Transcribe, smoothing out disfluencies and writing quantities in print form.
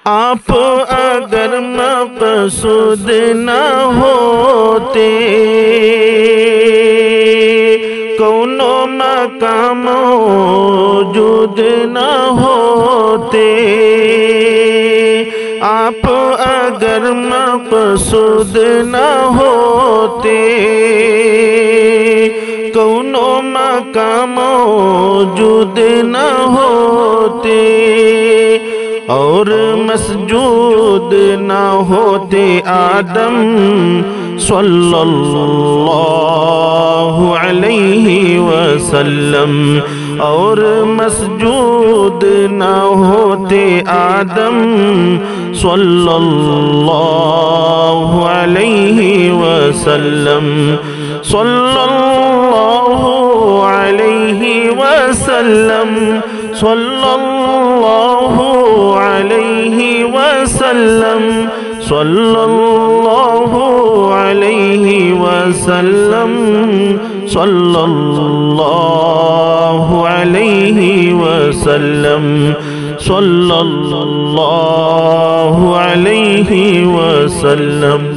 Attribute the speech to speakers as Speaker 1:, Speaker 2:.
Speaker 1: آپ اگر مقصود نہ ہوتے کون و مقام موجود نہ ہوتے آپ اگر مقصود نہ ہوتے کون و مقام موجود نہ ہوتے اور مسجود نہ ہوتے آدم صلی اللہ علیہ وسلم اور مسجود نہ ہوتے آدم صلی اللہ علیہ وسلم صلی اللہ علیہ وسلم صلی اللہ علیہ وسلم صلی اللہ علیہ وسلم صلی اللہ علیہ وسلم صلی اللہ علیہ وسلم